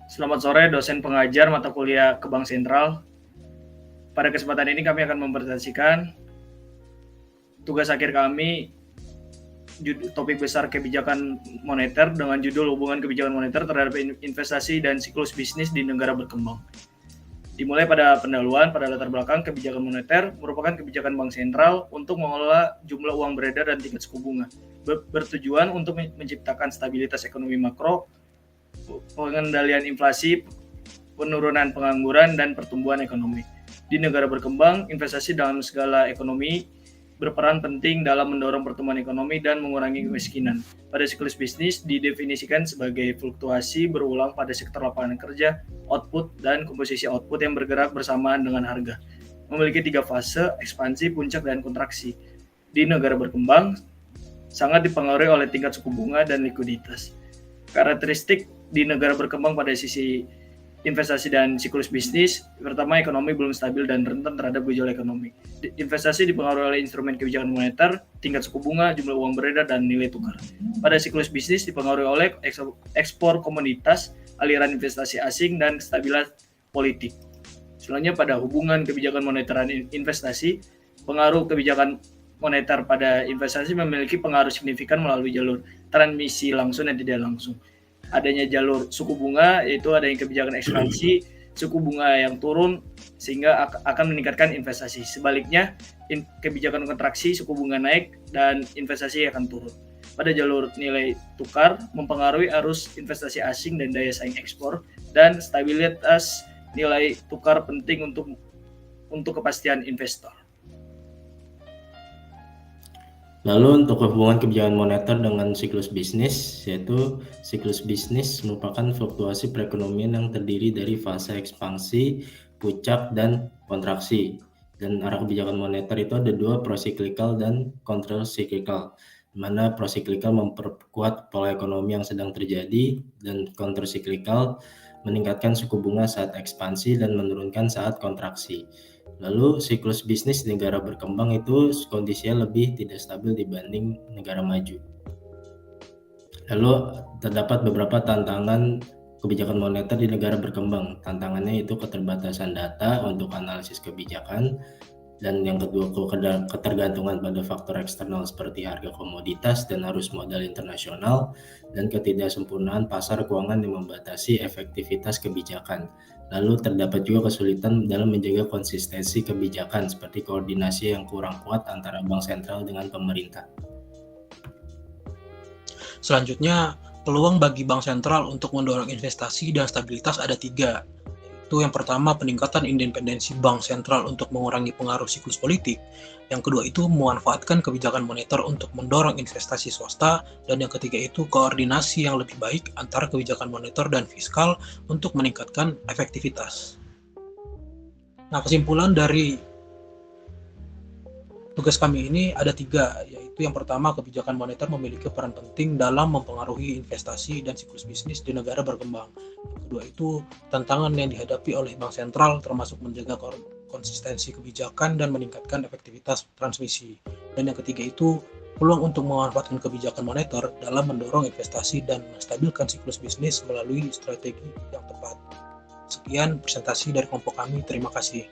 Selamat sore dosen pengajar mata kuliah ke Bank Sentral. Pada kesempatan ini kami akan mempresentasikan tugas akhir kami, topik besar kebijakan moneter dengan judul hubungan kebijakan moneter terhadap investasi dan siklus bisnis di negara berkembang. Dimulai pada pendahuluan, pada latar belakang kebijakan moneter merupakan kebijakan Bank Sentral untuk mengelola jumlah uang beredar dan tingkat suku bunga, bertujuan untuk menciptakan stabilitas ekonomi makro, pengendalian inflasi, penurunan pengangguran, dan pertumbuhan ekonomi. Di negara berkembang, investasi dalam skala ekonomi berperan penting dalam mendorong pertumbuhan ekonomi dan mengurangi kemiskinan. Pada siklus bisnis didefinisikan sebagai fluktuasi berulang pada sektor lapangan kerja, output, dan komposisi output yang bergerak bersamaan dengan harga. Memiliki 3 fase, ekspansi, puncak, dan kontraksi. Di negara berkembang, sangat dipengaruhi oleh tingkat suku bunga dan likuiditas. Karakteristik di negara berkembang pada sisi investasi dan siklus bisnis, pertama, ekonomi belum stabil dan rentan terhadap gejolak ekonomi. Investasi dipengaruhi oleh instrumen kebijakan moneter, tingkat suku bunga, jumlah uang beredar, dan nilai tukar. Pada siklus bisnis dipengaruhi oleh ekspor komoditas, aliran investasi asing, dan kestabilan politik. Selanjutnya pada hubungan kebijakan moneter dan investasi, pengaruh kebijakan moneter pada investasi memiliki pengaruh signifikan melalui jalur transmisi langsung dan tidak langsung. Adanya jalur suku bunga, yaitu adanya kebijakan ekspansi, suku bunga yang turun sehingga akan meningkatkan investasi. Sebaliknya, kebijakan kontraksi, suku bunga naik dan investasi akan turun. Pada jalur nilai tukar, mempengaruhi arus investasi asing dan daya saing ekspor, dan stabilitas nilai tukar penting untuk kepastian investor. Lalu untuk hubungan kebijakan moneter dengan siklus bisnis, yaitu siklus bisnis merupakan fluktuasi perekonomian yang terdiri dari fase ekspansi, puncak, dan kontraksi. Dan arah kebijakan moneter itu ada 2, procyclical dan countercyclical, di mana procyclical memperkuat pola ekonomi yang sedang terjadi dan countercyclical meningkatkan suku bunga saat ekspansi dan menurunkan saat kontraksi. Lalu siklus bisnis di negara berkembang itu kondisinya lebih tidak stabil dibanding negara maju. Lalu terdapat beberapa tantangan kebijakan moneter di negara berkembang. Tantangannya itu keterbatasan data untuk analisis kebijakan, dan yang kedua ketergantungan pada faktor eksternal seperti harga komoditas dan arus modal internasional, dan ketidaksempurnaan pasar keuangan yang membatasi efektivitas kebijakan. Lalu terdapat juga kesulitan dalam menjaga konsistensi kebijakan seperti koordinasi yang kurang kuat antara bank sentral dengan pemerintah. Selanjutnya, peluang bagi bank sentral untuk mendorong investasi dan stabilitas ada 3. Itu yang pertama, peningkatan independensi bank sentral untuk mengurangi pengaruh siklus politik. Yang kedua itu memanfaatkan kebijakan moneter untuk mendorong investasi swasta. Dan yang ketiga itu koordinasi yang lebih baik antara kebijakan moneter dan fiskal untuk meningkatkan efektivitas. Nah, kesimpulan dari tugas kami ini ada 3, yaitu yang pertama, kebijakan moneter memiliki peran penting dalam mempengaruhi investasi dan siklus bisnis di negara berkembang. Yang kedua itu tantangan yang dihadapi oleh bank sentral termasuk menjaga konsistensi kebijakan dan meningkatkan efektivitas transmisi. Dan yang ketiga itu peluang untuk memanfaatkan kebijakan moneter dalam mendorong investasi dan menstabilkan siklus bisnis melalui strategi yang tepat. Sekian presentasi dari kelompok kami, terima kasih.